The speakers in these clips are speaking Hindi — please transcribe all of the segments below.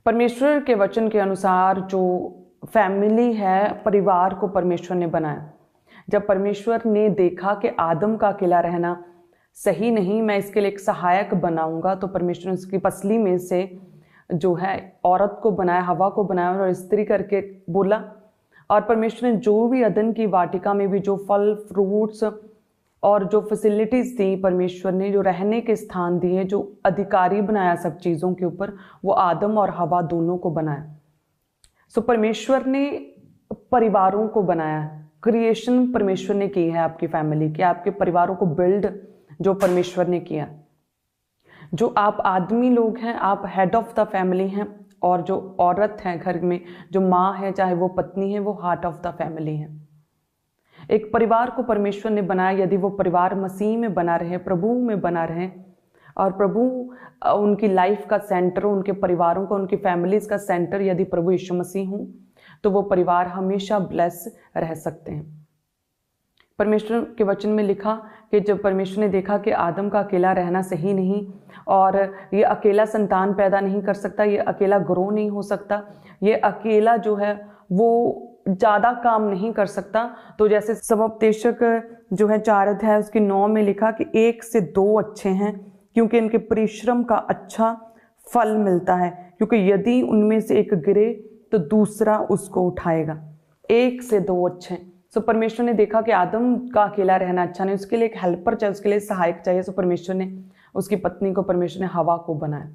परमेश्वर के वचन के अनुसार जो फैमिली है, परिवार को परमेश्वर ने बनाया। जब परमेश्वर ने देखा कि आदम का अकेला रहना सही नहीं, मैं इसके लिए एक सहायक बनाऊंगा, तो परमेश्वर ने उसकी पसली में से जो है औरत को बनाया, हवा को बनाया और स्त्री करके बोला। और परमेश्वर ने जो भी अदन की वाटिका में भी जो फल फ्रूट्स और जो फैसिलिटीज दी, परमेश्वर ने जो रहने के स्थान दिए, जो अधिकारी बनाया सब चीज़ों के ऊपर, वो आदम और हवा दोनों को बनाया। सो परमेश्वर ने परिवारों को बनाया। क्रिएशन परमेश्वर ने की है आपकी फैमिली की, आपके परिवारों को बिल्ड जो परमेश्वर ने किया। जो आप आदमी लोग हैं, आप हेड ऑफ द फैमिली हैं, और जो औरत है घर में, जो माँ है, चाहे वो पत्नी है, वो हार्ट ऑफ द फैमिली है। एक परिवार को परमेश्वर ने बनाया, यदि वो परिवार मसीह में बना रहे, प्रभु में बना रहे, और प्रभु उनकी लाइफ का सेंटर, उनके परिवारों का, उनकी फैमिलीज का सेंटर यदि प्रभु यीशु मसीह हूँ, तो वो परिवार हमेशा ब्लेस रह सकते हैं। परमेश्वर के वचन में लिखा कि जब परमेश्वर ने देखा कि आदम का अकेला रहना सही नहीं, और ये अकेला संतान पैदा नहीं कर सकता, ये अकेला ग्रो नहीं हो सकता, ये अकेला जो है वो ज़्यादा काम नहीं कर सकता, तो जैसे समुपदेशक जो है 4 अध्याय उसकी 9 में लिखा कि 1 से 2 अच्छे हैं, क्योंकि इनके परिश्रम का अच्छा फल मिलता है, क्योंकि यदि उनमें से एक गिरे तो दूसरा उसको उठाएगा। 1 से 2 अच्छे। सो परमेश्वर ने देखा कि आदम का अकेला रहना अच्छा नहीं, उसके लिए एक हेल्पर चाहिए, उसके लिए सहायक चाहिए। सो परमेश्वर ने उसकी पत्नी को, परमेश्वर ने हवा को बनाया।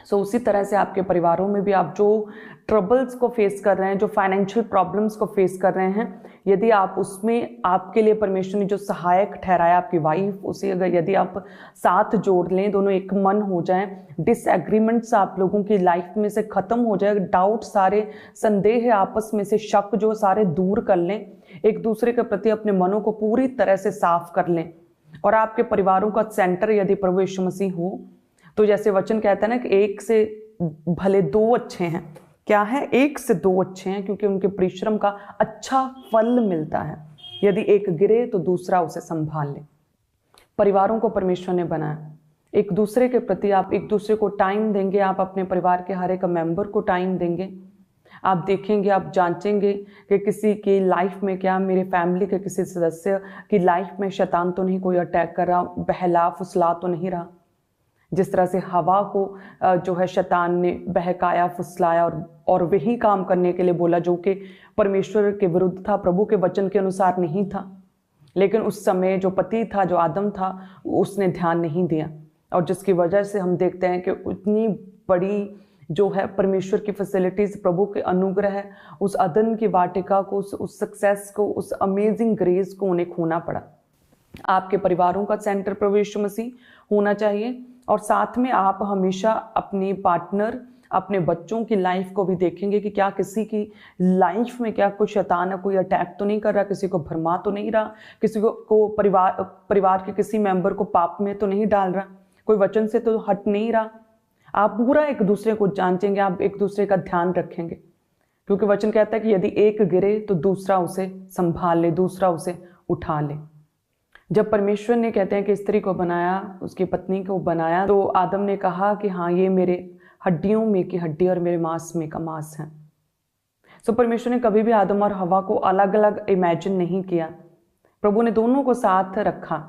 सो उसी तरह से आपके परिवारों में भी आप जो ट्रबल्स को फेस कर रहे हैं, जो फाइनेंशियल प्रॉब्लम्स को फेस कर रहे हैं, यदि आप उसमें आपके लिए परमेश्वर ने जो सहायक ठहराया, आपकी वाइफ, उसे अगर यदि आप साथ जोड़ लें, दोनों एक मन हो जाएं, डिसएग्रीमेंट्स आप लोगों की लाइफ में से खत्म हो जाए, डाउट सारे, संदेह आपस में से, शक जो सारे दूर कर लें, एक दूसरे के प्रति अपने मनों को पूरी तरह से साफ कर लें, और आपके परिवारों का सेंटर यदि प्रभु यीशु मसीह हो, तो जैसे वचन कहता है ना कि 1 से भले 2 अच्छे हैं। क्या है? 1 से 2 अच्छे हैं, क्योंकि उनके परिश्रम का अच्छा फल मिलता है। यदि एक गिरे तो दूसरा उसे संभाल ले। परिवारों को परमेश्वर ने बनाया, एक दूसरे के प्रति आप एक दूसरे को टाइम देंगे, आप अपने परिवार के हर एक मेंबर को टाइम देंगे, आप देखेंगे, आप जांचेंगे कि किसी की लाइफ में क्या, मेरे फैमिली के किसी सदस्य की लाइफ में शैतान तो नहीं कोई अटैक कर रहा, बहला फुसला तो नहीं रहा। जिस तरह से हवा को जो है शैतान ने बहकाया, फुसलाया और वही काम करने के लिए बोला जो कि परमेश्वर के विरुद्ध था, प्रभु के वचन के अनुसार नहीं था। लेकिन उस समय जो पति था, जो आदम था, उसने ध्यान नहीं दिया, और जिसकी वजह से हम देखते हैं कि उतनी बड़ी जो है परमेश्वर की फैसिलिटीज, प्रभु के अनुग्रह, उस अदन की वाटिका को, उस सक्सेस को, उस अमेजिंग ग्रेस को उन्हें खोना पड़ा। आपके परिवारों का सेंटर प्रभु यीशु मसीह होना चाहिए, और साथ में आप हमेशा अपनी पार्टनर, अपने बच्चों की लाइफ को भी देखेंगे कि क्या किसी की लाइफ में क्या कोई शैतान है, कोई अटैक तो नहीं कर रहा, किसी को भरमा तो नहीं रहा, किसी को परिवार के किसी मेंबर को पाप में तो नहीं डाल रहा, कोई वचन से तो हट नहीं रहा। आप पूरा एक दूसरे को जांचेंगे, आप एक दूसरे का ध्यान रखेंगे, क्योंकि वचन कहता है कि यदि एक गिरे तो दूसरा उसे संभाल ले, दूसरा उसे उठा ले। जब परमेश्वर ने कहते हैं कि स्त्री को बनाया, उसकी पत्नी को बनाया, तो आदम ने कहा कि हाँ, ये मेरे हड्डियों में की हड्डी और मेरे मांस में का मांस है। सो परमेश्वर ने कभी भी आदम और हवा को अलग अलग इमेजिन नहीं किया, प्रभु ने दोनों को साथ रखा।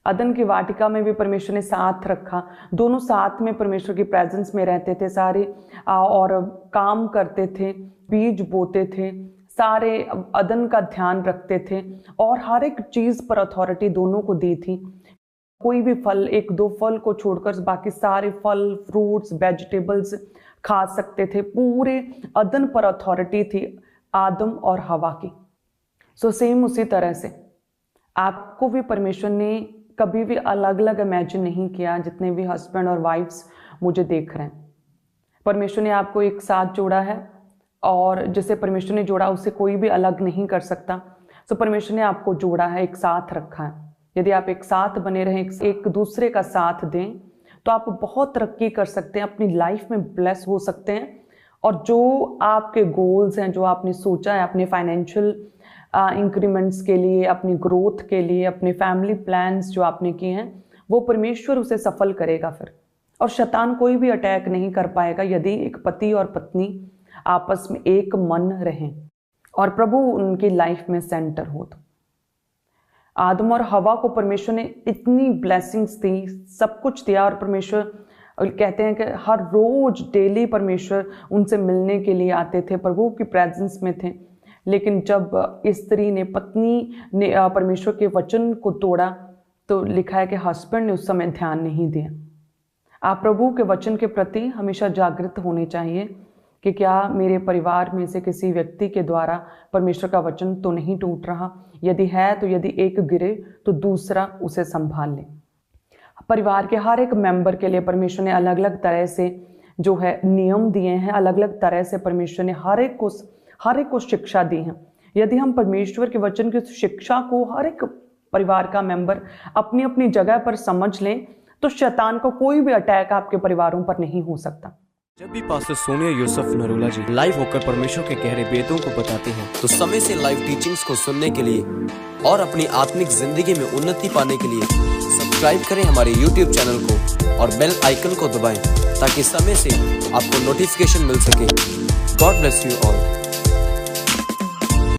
अदन की वाटिका में भी परमेश्वर ने साथ रखा, दोनों साथ में परमेश्वर की प्रेजेंस में रहते थे सारे, और काम करते थे, बीज बोते थे, सारे अदन का ध्यान रखते थे, और हर एक चीज पर अथॉरिटी दोनों को दी थी। कोई भी फल, 1-2 फल को छोड़कर बाकी सारे फल, फ्रूट्स, वेजिटेबल्स खा सकते थे। पूरे अदन पर अथॉरिटी थी आदम और हवा की। सो सेम उसी तरह से आपको भी परमेश्वर ने कभी भी अलग अलग इमेजिन नहीं किया। जितने भी हस्बैंड और वाइफ्स मुझे देख रहे हैं, परमेश्वर ने आपको एक साथ जोड़ा है, और जिसे परमेश्वर ने जोड़ा उसे कोई भी अलग नहीं कर सकता। सो परमेश्वर ने आपको जोड़ा है, एक साथ रखा है। यदि आप एक साथ बने रहें, एक दूसरे का साथ दें, तो आप बहुत तरक्की कर सकते हैं, अपनी लाइफ में ब्लेस हो सकते हैं, और जो आपके गोल्स हैं, जो आपने सोचा है अपने फाइनेंशियल इंक्रीमेंट्स के लिए, अपनी ग्रोथ के लिए, अपने फैमिली प्लान्स जो आपने किए हैं, वो परमेश्वर उसे सफल करेगा। फिर और शैतान कोई भी अटैक नहीं कर पाएगा यदि एक पति और पत्नी आपस में एक मन रहें और प्रभु उनकी लाइफ में सेंटर हो। तो आदम और हवा को परमेश्वर ने इतनी ब्लेसिंग्स दी, सब कुछ दिया, और परमेश्वर कहते हैं कि हर रोज डेली परमेश्वर उनसे मिलने के लिए आते थे, प्रभु की प्रेजेंस में थे। लेकिन जब स्त्री ने, पत्नी ने परमेश्वर के वचन को तोड़ा तो लिखा है कि हस्बैंड ने उस समय ध्यान नहीं दिया। आप प्रभु के वचन के प्रति हमेशा जागृत होने चाहिए कि क्या मेरे परिवार में से किसी व्यक्ति के द्वारा परमेश्वर का वचन तो नहीं टूट रहा। यदि है तो यदि एक गिरे तो दूसरा उसे संभाल ले। परिवार के हर एक मेंबर के लिए परमेश्वर ने अलग अलग तरह से जो है नियम दिए हैं, अलग अलग तरह से परमेश्वर ने हर एक को शिक्षा दी है। यदि हम परमेश्वर के वचन की शिक्षा को हर एक परिवार का मेंबर अपनी अपनी जगह पर समझ लें तो शैतान का कोई भी अटैक आपके परिवारों पर नहीं हो सकता। जब भी पास्टर सोनिया यूसुफ नरूला जी लाइव होकर परमेश्वर के गहरे वेदों को बताते हैं तो समय से लाइव टीचिंग्स को सुनने के लिए और अपनी आत्मिक जिंदगी में उन्नति पाने के लिए सब्सक्राइब करें हमारे YouTube चैनल को और बेल आइकन को दबाएं ताकि समय से आपको नोटिफिकेशन मिल सके। God bless you all.